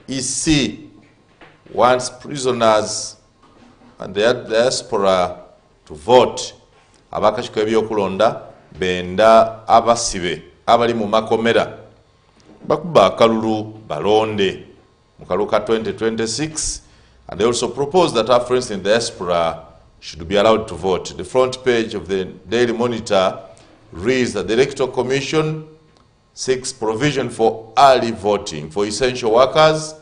EC wants prisoners and the diaspora to vote. Abakashiko ebyokulonda benda abasibe abali mu makomera bakuba akalulu balonde mu kalulu ka 2026, and they also propose that Africans in the diaspora should be allowed to vote. The front page of the Daily Monitor reads that the Electoral Commission seeks provision for early voting for essential workers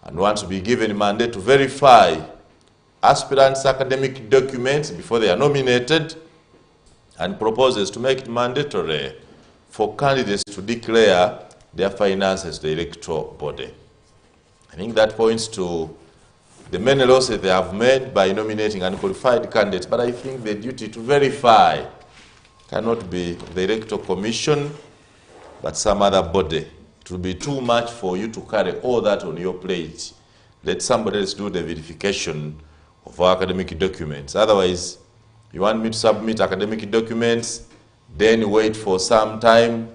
and wants to be given a mandate to verify aspirants' academic documents before they are nominated, and proposes to make it mandatory for candidates to declare their finances to the electoral body. I think that points to the many losses they have made by nominating unqualified candidates, but I think the duty to verify cannot be the Electoral Commission, but some other body. It will be too much for you to carry all that on your plate. Let somebody else do the verification of our academic documents. Otherwise, you want me to submit academic documents, then wait for some time,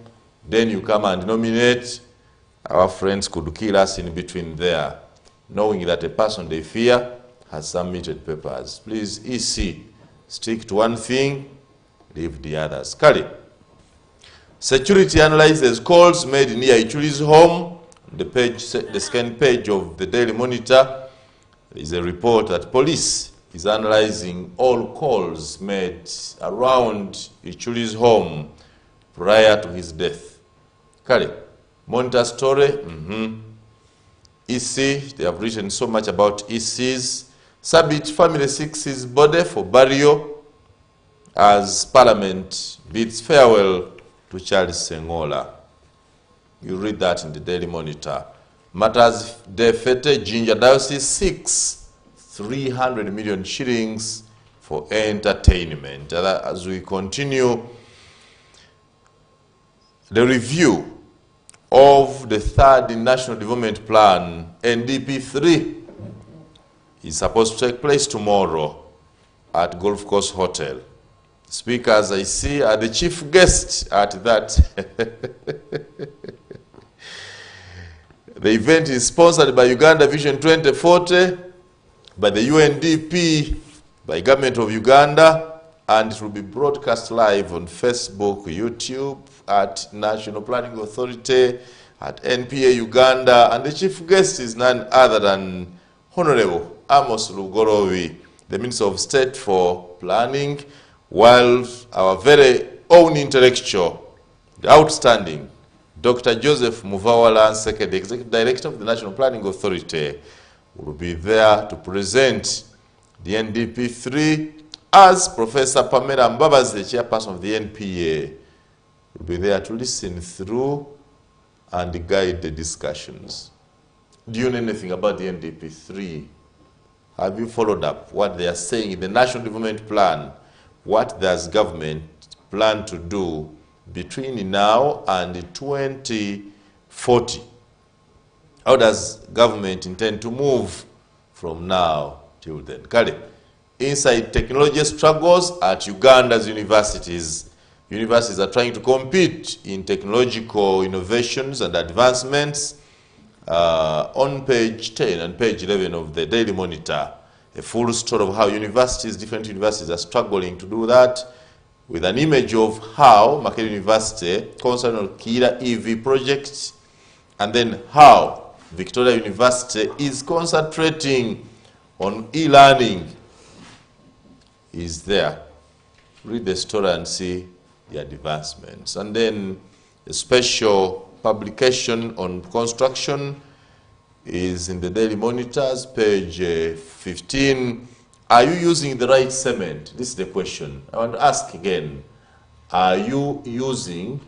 then you come and nominate. Our friends could kill us in between there, knowing that a person they fear has submitted papers. Please, EC, stick to one thing, leave the others. Kali. Security analyzes calls made near Ichuli's home. The second page of the Daily Monitor is a report that police is analyzing all calls made around Ichuli's home prior to his death. Kali, Monitor story. EC, they have written so much about ECs. Sabit family seeks his body for burial as Parliament bids farewell to Charles Sengola. You read that in the Daily Monitor. Matters de Fete Ginger Diocese seeks 300 million shillings for entertainment. As we continue the review of the third National Development Plan, NDP3, is supposed to take place tomorrow at Golf Course Hotel. Speakers, I see, are the chief guests at that. The event is sponsored by Uganda Vision 2040, by the UNDP, by Government of Uganda, and it will be broadcast live on Facebook, YouTube, at National Planning Authority, at NPA Uganda, and the chief guest is none other than Honorable Amos Lugorovi, the Minister of State for Planning, while our very own intellectual, the outstanding Dr. Joseph Muvawala, Second Executive Director of the National Planning Authority, will be there to present the NDP3, as Professor Pamela Mbabazi, the chairperson of the NPA, will be there to listen through and guide the discussions. Do you know anything about the NDP3? Have you followed up what they are saying in the National Development Plan? What does government plan to do between now and 2040? How does government intend to move from now till then? Kale, inside technology struggles at Uganda's universities. Universities are trying to compete in technological innovations and advancements. On page 10 and page 11 of the Daily Monitor, a full story of how different universities are struggling to do that, with an image of how Makerere University concentrated on Kira EV projects, and then how Victoria University is concentrating on e-learning. Is there. Read the story and see the advancements. And then a special publication on construction is in the Daily Monitors, page 15. Are you using the right cement? This is the question. I want to ask again. Are you using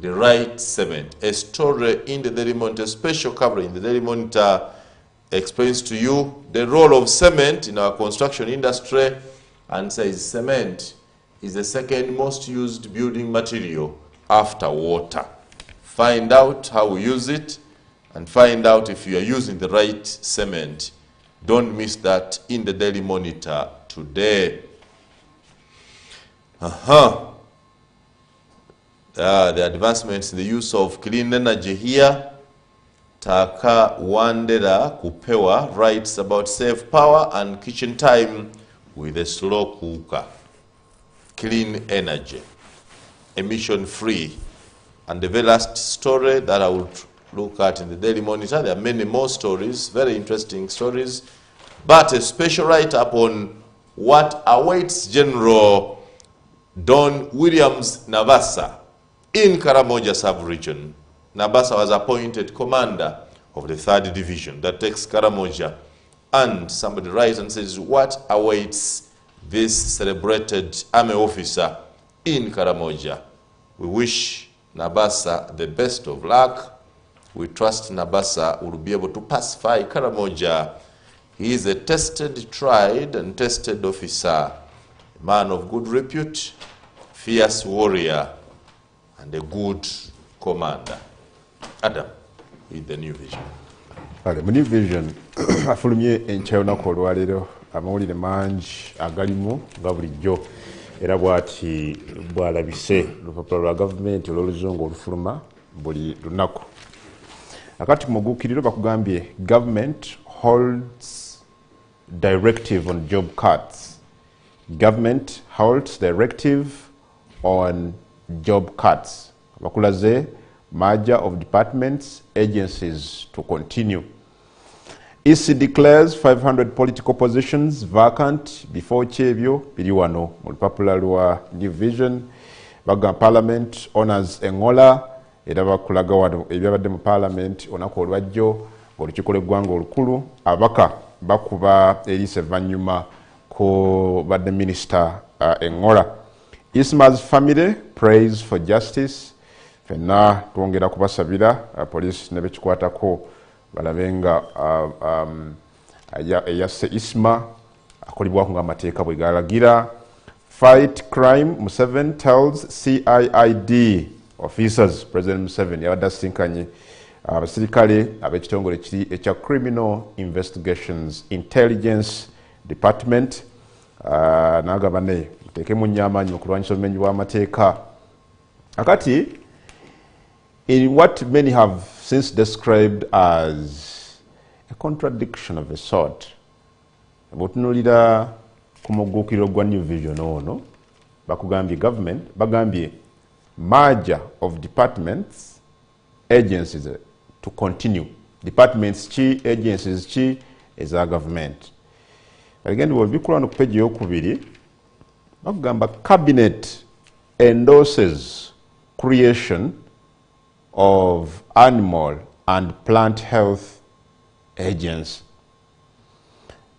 the right cement? A story in the Daily Monitor, special coverage in the Daily Monitor, explains to you the role of cement in our construction industry, and says cement is the second most used building material after water. Find out how we use it and find out if you are using the right cement. Don't miss that in the Daily Monitor today. The advancements in the use of clean energy here. Taka Wandera kupewa writes about save power and kitchen time with a slow cooker, clean energy, emission free. And the very last story that I would look at in the Daily Monitor, there are many more stories, very interesting stories, but a special write-up on what awaits General Don Williams Nabassa in Karamoja sub-region. Nabassa was appointed commander of the 3rd Division that takes Karamoja. And somebody writes and says, what awaits this celebrated army officer in Karamoja? We wish Nabassa the best of luck. We trust Nabassa will be able to pacify Karamoja. He is a tested, tried, and tested officer, a man of good repute, fierce warrior, and a good commander. Adam, with the New Vision. Vale, mu New Vision afulumye enkya olunaku olwaleero amawulire mangi agalimu nga bulijjo era bw'ati bw'alabise olupapula lwa gavumenti olw'oluzungu olufuluma buli lunaku. Akati mu mugguukiriro bakugambye government holds directive on job cuts. Government holds directive on job cuts. Bakulaze merger of departments, agencies to continue. EC declares 500 political positions vacant before Chebyo biriwano mu lupapula lwa New Vision. Baga Parliament honors Engola era bakulaga wano ebyabadde mu Parliament onako olwajjo olukiiko lw'eggwanga olukulu abaka bakuba eriise evvannyuma ko badde Minister Engola. Isma's family prays for justice. Fenna twongera kubasabira police ne bekikwatako balabenga eyasse Isma akolibwako ng'amateeka bwe galagira. Fight crime, Museveni tells CIID officers. President Museveni yabadde asisinkanye abasirikale ab'ekitongole kiri ekya Criminal Investigations Intelligence Department n'agamba ne muteekemu nnyo amaanyi mu kulwanyisa obumenyi bw'amateeka. Akati in what many have since described as a contradiction of a sort, bw'otunuulira ku mugguukiriro gwa New Vision ono bakugambye government bagambye merger of departments, agencies to continue. Departments ki, agencies ki eza government. Again, bw'obikula wano ku page ey'okubiri bakugamba cabinet endorses creation of animal and plant health agency.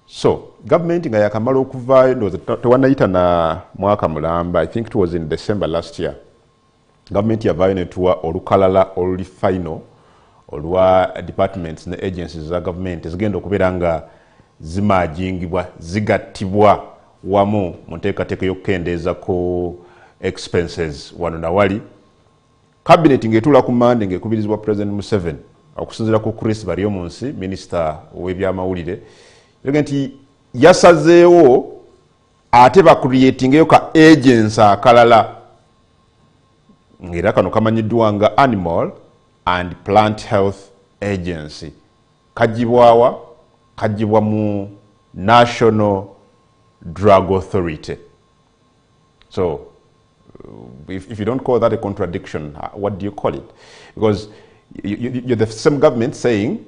So, government nga yakamala okuvaayo tewanayita na mwaka mulamba, I think it was in December last year. Government yavaayo netuwa olukalala oluli final olwa departments ne agencies za government zigenda okubeera nga zimaajingibwa zigattibwa wamu mu nteekateeka y'okukendeeza ku expenses wano na wali. Cabinet ng'etuula ku Monday ng'ekubirizibwa President Museveni okusinziira ku Chris Baryomunsi, Minister w'ebyamawulire, yogera nti yasazeewo ate bakuriyetingeyo ka agency akalala ng'era kano kamanyiddwa nga Animal and Plant Health Agency. Kagibwawa? Kagibwa mu National Drug Authority. So, if you don't call that a contradiction, what do you call it? Because you're the same government saying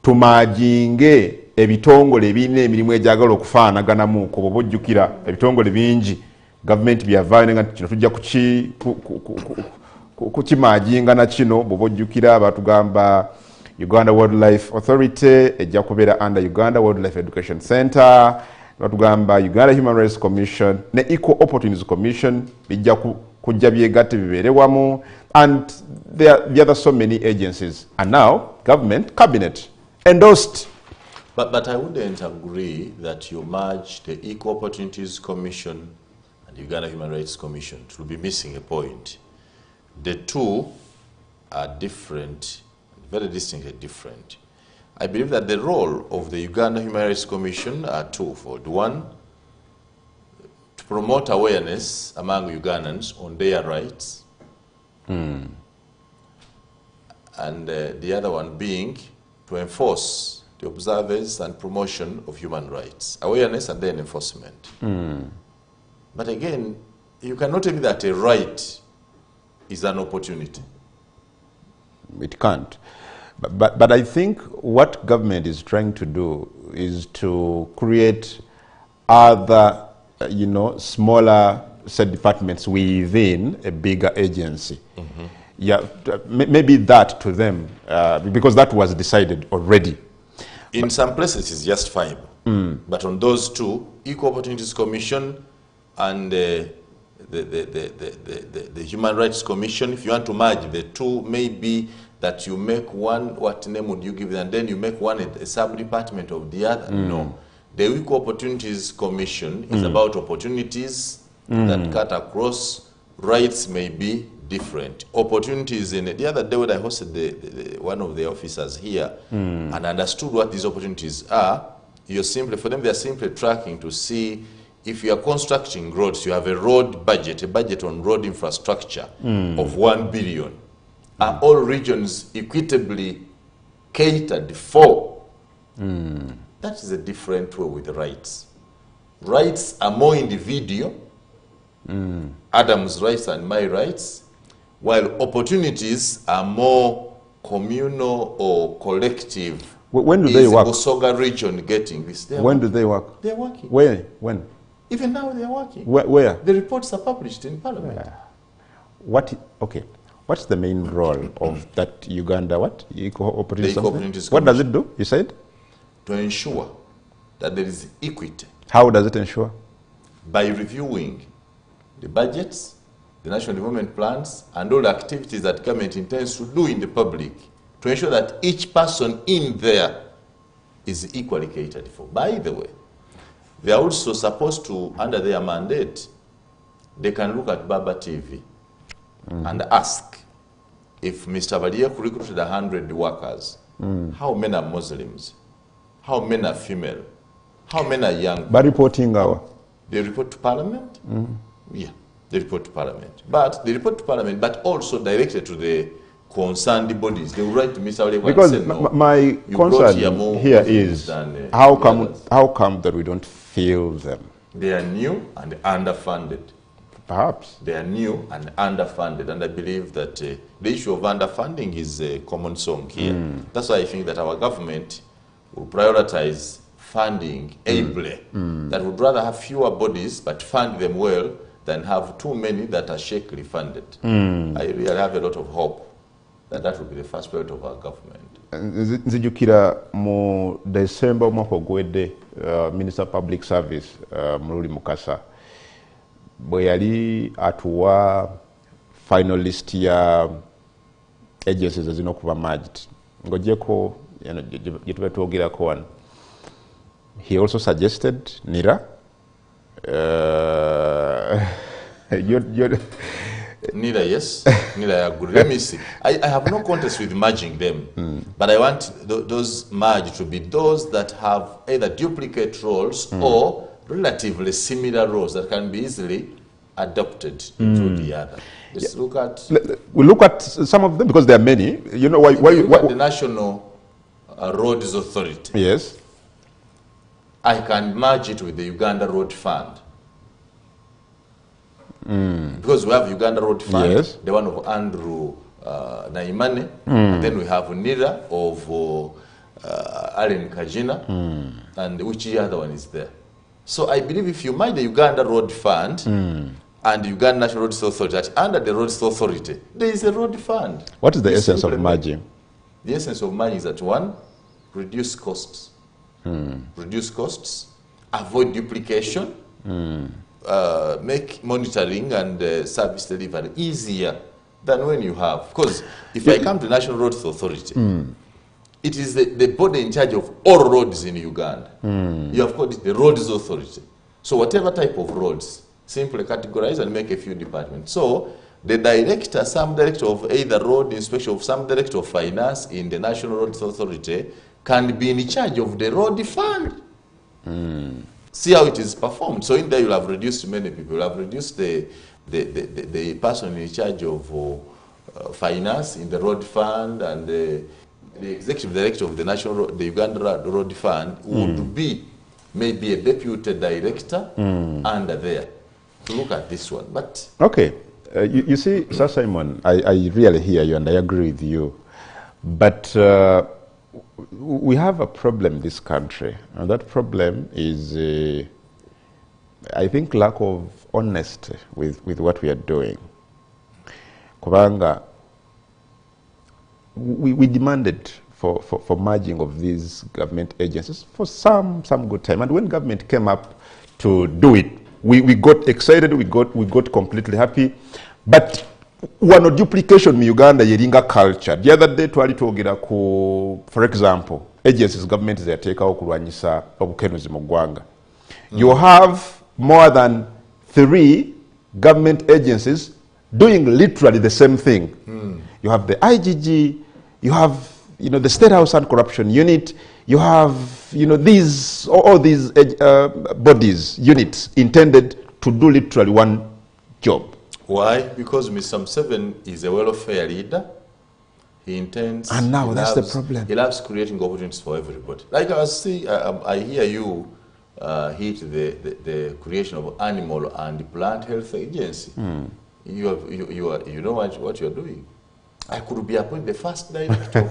tumajinge ebitongole ebine emirimu egyagala okufaanaganamu ku bw'ojjukira ebitongole bingi government byavaayo nga kino tujja kukimajinga na kino bw'ojjukira batugamba Uganda Wildlife Authority ejja kubeera under Uganda Wildlife Education Center, batugamba Uganda Human Rights Commission ne Equal Opportunities Commission bijja kujja byegatte bibeere wamu, and there are other so many agencies, and now government cabinet endorsed. But I wouldn't agree that you merge the Equal Opportunities Commission and the Uganda Human Rights Commission. It will be missing a point. The two are different, very distinctly different. I believe that the role of the Uganda Human Rights Commission are twofold. One, to promote awareness among Ugandans on their rights. and the other one being to enforce the observance and promotion of human rights. Awareness and then enforcement. But again, you cannot tell me that a right is an opportunity. It can't. But I think what government is trying to do is to create other, smaller set departments within a bigger agency. Yeah, maybe that to them, because that was decided already. In some places it's justifiable, but on those two, Equal Opportunities Commission and the Human Rights Commission, if you want to merge the two, maybe that you make one, what name would you give it, and then you make one a sub-department of the other. No. The Equal Opportunities Commission is about opportunities that cut across. Rights may be different. Opportunities in it. The other day when I hosted one of the officers here and understood what these opportunities are, for them, they're simply tracking to see if you are constructing roads, you have a budget on road infrastructure of 1 billion. Are all regions equitably catered for? That is a different way with rights. Rights are more individual, Adam's rights and my rights, while opportunities are more communal or collective. When do they work? Busoga region getting this. When do they work? They're working. Where? When? Even now they're working. Where? The reports are published in Parliament. Okay. What's the main role of that Uganda, Equal Opportunities? What does it do, you said? To ensure that there is equity. How does it ensure? By reviewing the budgets, the national development plans, and all the activities that government intends to do in the public to ensure that each person in there is equally catered for. By the way, they are also supposed to, under their mandate, they can look at Baba TV and ask if Mr. Baliek recruited 100 workers, how many are Muslims? How many are female? How many are young? By reporting our... They report to Parliament? Yeah, they report to Parliament. But they report to Parliament, but also directed to the concerned bodies. They will write to Mr. Baliek because and say, no, my concern here is, how come that we don't fill them? They are new and underfunded. Perhaps. They are new and underfunded, and I believe that the issue of underfunding is a common song here. That's why I think that our government will prioritize funding ably, that would rather have fewer bodies but fund them well than have too many that are shakily funded. I really have a lot of hope that that will be the first priority of our government. Nzijukira mu December mwaka ogwedde Minister of Public Service Mululi Mukasa bwe yali atuwa final list ya agencies ezina okuba merged ng'ogyeko gye tuba twogerako wano. He also suggested NIRA. NIRA, yes. NIRA, good. Let me see. I have no contest with merging them, but I want those merged to be those that have either duplicate roles or relatively similar roles that can be easily adopted into the other. Let's look at... We look at some of them because there are many. You know why the National Roads Authority. Yes. I can merge it with the Uganda Road Fund. Because we have Uganda Road Fund, yes, the one of Andrew Naimane, and then we have NIRA of Allen Kajina, and which other one is there? So I believe if you merge the Uganda Road Fund and the Uganda National Roads Authority, that under the Roads Authority, there is a road fund. What is the essence of merging? The essence of merging is that one, reduce costs. Reduce costs, avoid duplication, make monitoring and service delivery easier than when you have. Because if I come to National Roads Authority, it is the body in charge of all roads in Uganda. You have got the Roads Authority. So whatever type of roads, simply categorize and make a few departments. So the director, some director of either road inspection, of some director of finance in the National Roads Authority can be in charge of the road fund. See how it is performed. So in there you'll have reduced many people. You'll have reduced the person in charge of finance in the road fund, and the executive director of the the Uganda Road Fund would be maybe a deputy director under there to look at this one. But okay, you see, Sir Simon, I really hear you and I agree with you. But we have a problem in this country, and that problem is, I think, lack of honesty with what we are doing. Kubanga, we demanded for merging of these government agencies for some good time, and when government came up to do it, we got excited, we got completely happy, but one duplication in Uganda yeringa culture. The other day twali twogera ku, for example, agencies government zeyateekawo okulwanyisa obukenuzi mu ggwanga. You have more than 3 government agencies doing literally the same thing. You have the IGG, you have the State House Anti-Corruption Unit, you have these all these bodies, units intended to do literally one job. Why? Because Mr. Museveni is a welfare leader. He intends, and now that's the problem. He loves creating opportunities for everybody. Like I was saying, I hear you hit the creation of Animal and Plant Health Agency. You know what you're doing. I could be appointed the first director.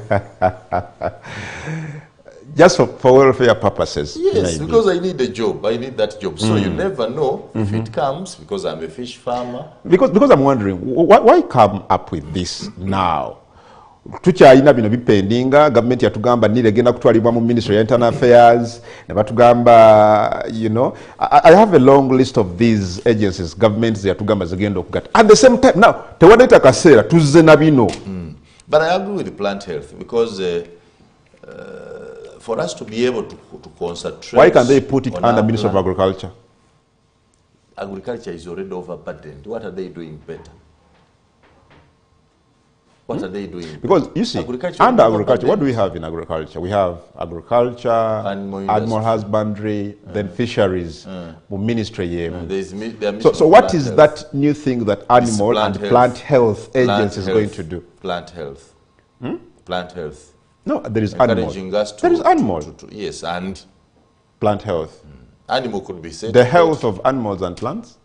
Just for welfare purposes. Yes, because I need a job. I need that job. So you never know if it comes, because I'm a fish farmer. Because I'm wondering, why come up with this now? Tukyalina bino bipendinga, government yatugamba nile genda kutwalibwa mu Ministry of Internal Affairs, nebatugamba, I have a long list of these agencies, governments yatugamba zigenda okugata. At the same time, now, tewadeta kaseera tuzze na bino. But I agree with the plant health, because for us to be able to concentrate. Why can't they put it under Ministry of Agriculture? Agriculture is already overburdened. What are they doing better? What are they doing? Because you see, under agriculture, what do we have in agriculture? We have agriculture, animal husbandry, then fisheries, ministry. So what is that new thing that animal and plant health agency is going to do? Plant health. Plant health. No, there is animal. There is animal. Yes, and plant health. Animal could be said. The health of animals and plants?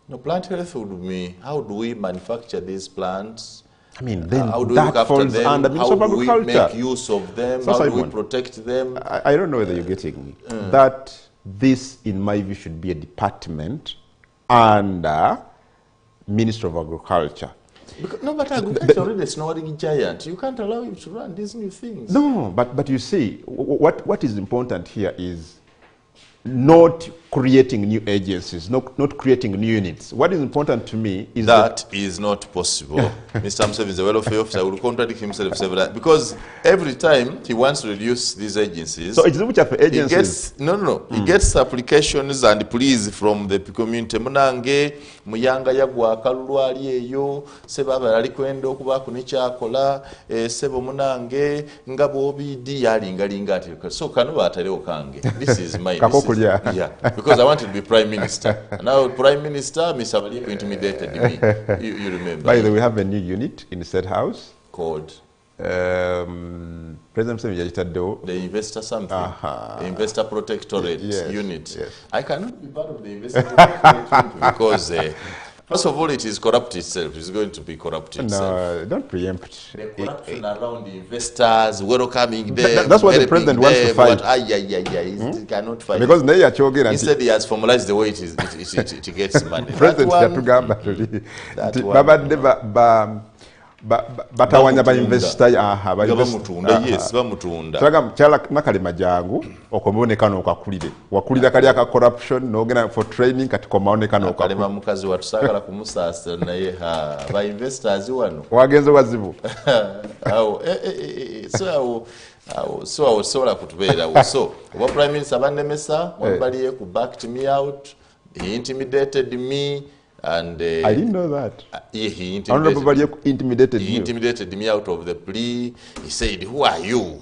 No, plant health would be, how do we manufacture these plants? I mean, then how do we that falls under Ministry of Agriculture. How do we make use of them? So how do we protect them? I don't know whether you're getting me. That this, in my view, should be a department under Ministry of Agriculture. No, but agriculture is already a snoring giant. You can't allow him to run these new things. No, but you see, what is important here is not creating new agencies, not creating new units. What is important to me is that is not possible. Mr. Museveni is a welfare officer, will contradict himself several times, because every time he wants to reduce these agencies, so it's which of agencies? He gets applications and pleas from the community. Munange muyanga yagwa kalulwali eyo sebaba ali kwenda okuba kunikyakola sebo munange ngabo obidi yalingalinga ati so kanu ataleo kange. This is my yeah, because I wanted to be Prime Minister. And now Prime Minister, Mr. Maliko intimidated me. You remember. By the way, we have a new unit in the State House. Called? President Museveni, the Investor something. The Investor Protectorate unit. Yes. I cannot be part of the Investor Protectorate unit because, first of all, it is corrupt itself. It's going to be corrupt itself. No, don't preempt. The corruption around the investors, welcoming them. That's what the president wants to fight. He cannot fight. Because instead, he has formalized the way it gets money. President batawanya ba investor bamutunda chala nakalema jangu okomonekano okakulire wakulira kali aka corruption nogena for training kati komaonekano okalema mukazi watusakala kumusasa naye ba investors wano wagenze wazibu so sola kutubera so oba prime minister banemesa wabaliye ku backed me out, he intimidated me. And I didn't know that. He intimidated me out of the plea. He said, "Who are you?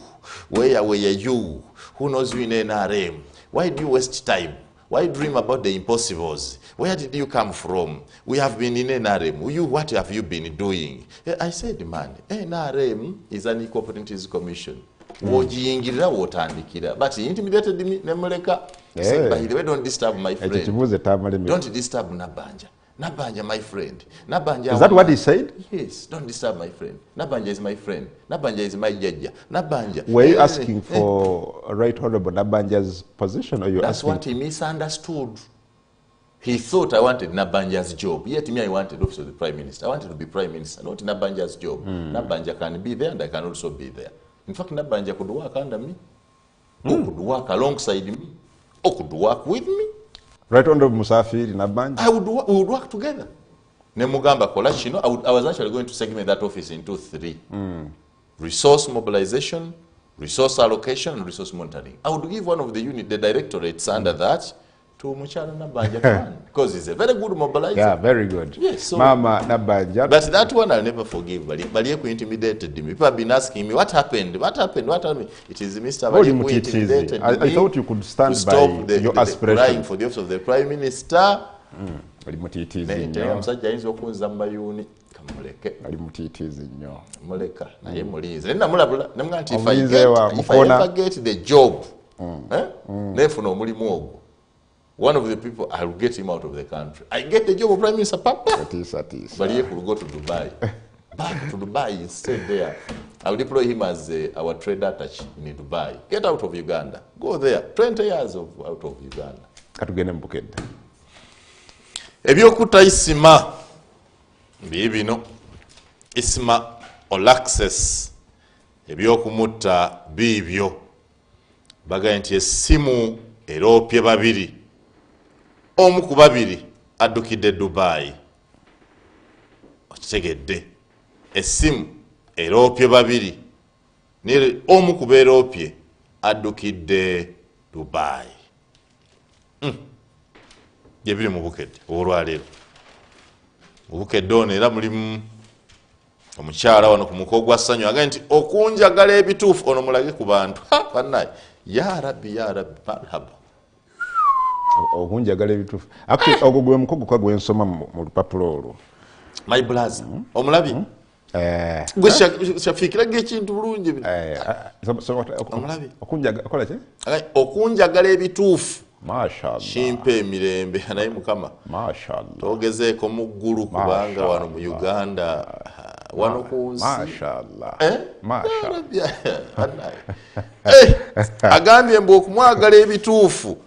Where are you? Who knows you in NRM? Why do you waste time Why dream about the impossibles? Where did you come from? We have been in NRM. What have you been doing? I said, man, NRM is an Equal Opportunities Commission. Wojiyingirira wotandikira. But he intimidated me, Nemuleka. He said, by the way, don't disturb my friend. Don't disturb Nabanja. Nabanja, my friend. Nabanja. Is that what he said? Yes, don't disturb my friend. Nabanja is my friend. Nabanja is my judge. Nabanja. Were you asking for Right Honorable Nabanja's position, or you That's asking? what he misunderstood. He thought I wanted Nabanja's job. Yet me, I wanted office of the Prime Minister. I wanted to be Prime Minister, not Nabanja's job. Nabanja can be there and I can also be there. In fact, Nabanja could work under me. Or could work alongside me. Or could work with me. Right Honorable Musafiri Nabanja? We would work together. Nemugamba Kolashino, I was actually going to segment that office into 3. Resource mobilization, resource allocation, and resource monitoring. I would give one of the unit, the directorates under that, to Muchala Nabanja because he's a very good mobilizer. Yeah, very good. Yes, so, Mama Nabanja. But that one I'll never forgive. Balieko intimidated me. People have been asking me, what happened? What happened? What happened? It is Mr. Balieko intimidated me. I thought you could stand by your aspiration. Crying for the office of the Prime Minister. Omusajja ayinza okunza mu mayuuni kamuleke ali mutiitiizi nnyo muleka naye mulinzi naye namulabula nemugamba nti if I ever get the job neefuna omulimu ogwo one of the people I'll get him out of the country. I get the job of Prime Minister Papa Balieko will go to Dubai back to Dubai instead there. I'll deploy him as our trade attaché in Dubai. Get out of Uganda, go there. 20 years out of Uganda. Katugende Mbukedde. Ebyokuta isima bibino isima olaxes ebyokumutta bibyo bagaye nti essimu eroopye babiri omu ku babiri addukidde Dubai okitegedde essimu eroopye babiri omu ku beeroopye addukidde Dubai Jebiri mu Bukedde olwaleero mu Bukedde ono era mulimu omukyala wano ku muko gwa ssanyu agambye nti okunjagala ebituufu ono mulage ku bantu bannaye ya rabbi marhaba okunjagala ebituufu ogwo gwe mukogo kwa gwe nsoma mu lupapula olwo my blaza omulabi gwe shafikiraga ekintu bulungi omulabi okunjagala ebituufu Mashallah. Shimpe emirembe naye mukama. Mashallah. Togezeeko mu ggulu kubanga wano mu Uganda wano ku nsi. Mashallah. Mashallah. Agambye mbu okumwagala ebituufu.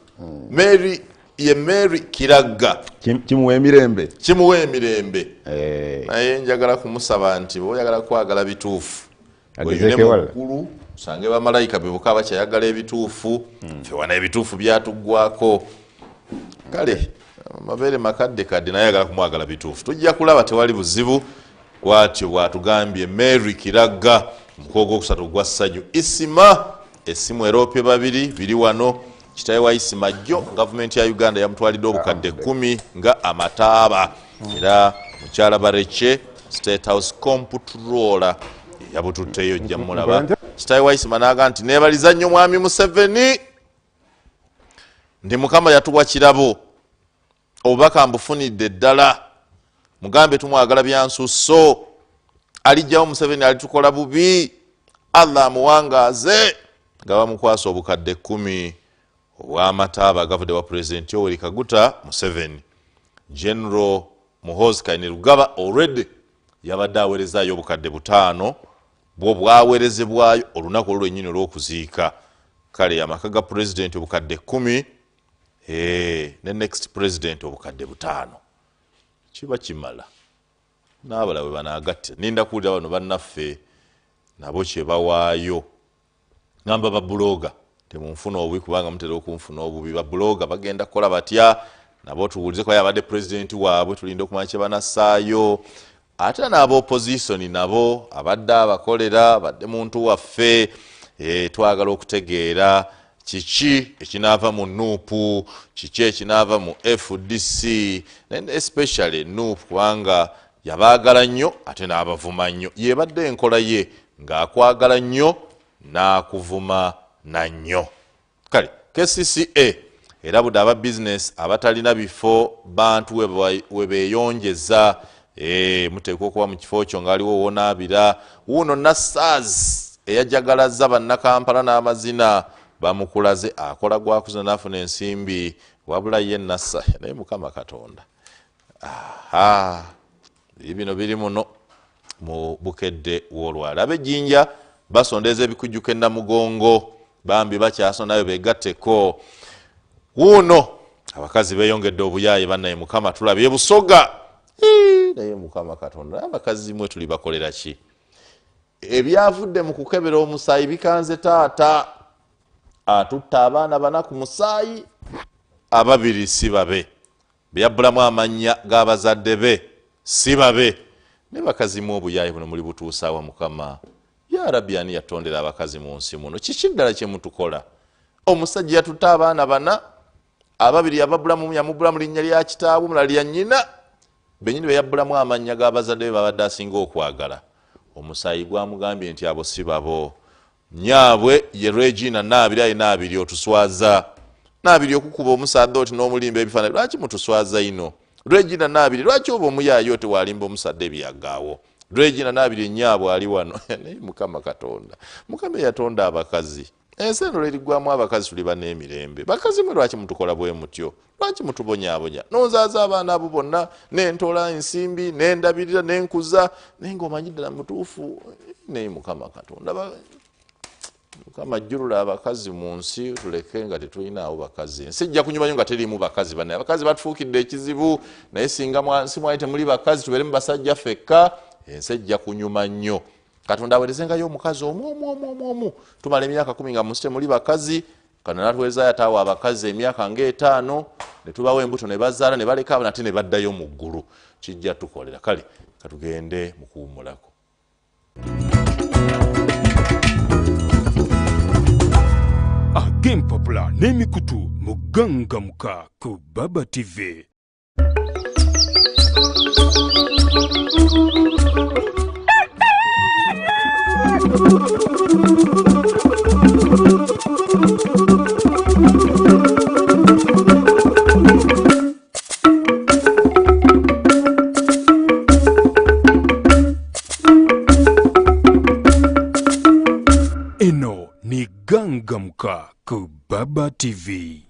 Mary Kiragga. Kimuwa emirembe. Kimuwa emirembe. Naye njagala kumusaba nti bw'oyagala kwagala bituufu. Agezeke wala. Sange bamalayika bebuka bakyayagala ebituufu ffe wana ebituufu byatuggwako kale mabeere makadde kadde naye ayagala kumwagala bituufu tujja kulaba tewali buzibu bwatyo bwatugambye Mary Kiragga mukogo ogwokusatu gwa ssanyu isima essimu eroopye babiri biri wano kitawe wa isima jjo gavumenti ya Uganda yamutwalidde obukadde 10 nga amataaba era mukyala Bareche State House Comptroller yabututteyo jja mulaba Kitawe wa isima naga nti neebaliza nnyo mwami Museveni ndi mukama yatuwa kirabo obubaka mbufunidde ddala mugambe tumwagala byansusso alijjawo Museveni alitukola bubi Allah amuwangaaze nga bamukwasa obukadde 10 obw'amataaba gavudde wa Pulezidenti Yoweri Kaguta Museveni General Muhoozi Kainerugaba already yabadde aweerezaayo obukadde 5 bwo bwaweerezebwayo olunaku olw'ennyini olw'okuziika kale amaka ga Pulezidenti obukadde 10 ne next President obukadde 5 kiba kimala n'abalala bwe banaagattira ninda kuwulira bano bannaffe nabo kye bawaayo ngamba babuloga temunfuna obubi kubanga mutera okunfuna obubi babuloga bagenda kukola batya nabo tuwulizeko yabadde Pulezidenti waabwe tulinde okumanya kye banassaayo ate n'aba opposition nabo abadde abakolera badde muntu waffe twagala okutegeera kiki ekinaava mu NUP kiki ekinaava mu FDC especially NUP kubanga yabaagala nnyo ate n'abavuma nnyo yebadde enkola ye ng'akwagala nnyo n'akuvuma na nnyo kale KCCA era budde aba business abatalina bifo bantu we beeyongeza muteekwa okuba mu kifo kyo ng'aliwo wonaabira. Wuuno Nassaz eyajagalaza bannakampala n'amazina bamukulaze akola gwakuzina n'afuna ensimbi wabula ye Nassa naye Mukama Katonda. Bino biri muno mu bukedde w'olwala. Ab'Ejjinja basondeza ebikujjuko e Namugongo bambi bakyasondayo beegatteko. Wuuno abakazi beeyongedde obuyaaye bannaye Mukama tulabye Busoga. Naye Mukama Katonda abakazi mwe tuli bakolera ki? Ebyavudde mu kukebera omusaayi bikanze taata atutta abaana bana ku musaayi ababiri si babe byabbulamu amannya g'abazadde be si babe ne bakazi mu obuyaaye buno muli butuusaawa Mukama. Ya Rabbi ani yatondera abakazi mu nsi muno kiki ddala kye mutukola? Omusajja yatutta abaana bana ababiri yababbulamu yamubbulamu linnya lya kitaabu mulala lya nnyina benyini be yabbulamu amannya g'abazadde be babadde asinga okwagala. Omusaayi gwamugambye nti abo si babo. Nyaabwe ye Regina Naabiri otuswaza. Naabiri okukuba omusadde oti n'omulimba ebifaananyi lwaki mutuswaza ino? Regina Naabiri lwaki oba omuyaayo oti walimba omusadde ebyagaawo? Regina Naabiri nyaabwe ali wano. Naye Mukama Katonda Mukama yatonda abakazi. Ensi eno leriggwamu abakazi tuli ban'emirembe. Bakazi mwe lwaki mutukola bwe mutyo? Lwaki mutubonyaabonya? Nonzaaza abaana abo bonna n'entola ensimbi n'endabirira n'enkuza naye ng'omanyi ddala mutuufu. Naye Mukama Katonda Mukama jjulula abakazi mu nsi tuleke nga tetulinaawo bakazi. Sijja kunyuma nnyo nga teriimu bakazi bannaye. Abakazi batufuukidde ekizibu naye singa nsi mwali temuli bakazi tubeere mu basajja fekka ensi ejja kunyuma nnyo. Katonda aweerezengayo omukazi omu tumala emyaka 10 nga mu nsi temuli bakazi. Kano natuweereza yataawo abakazi emyaka nga 5 ne tubawo embuto ne bazaala ne baleka nate ne baddayo mu ggulu. Kijja tukolera kale katugende mu kuwummulako. Agempapula n'emikutu mugangamuka ku Baba TV. Eno ni gangamuka ku Baba TV.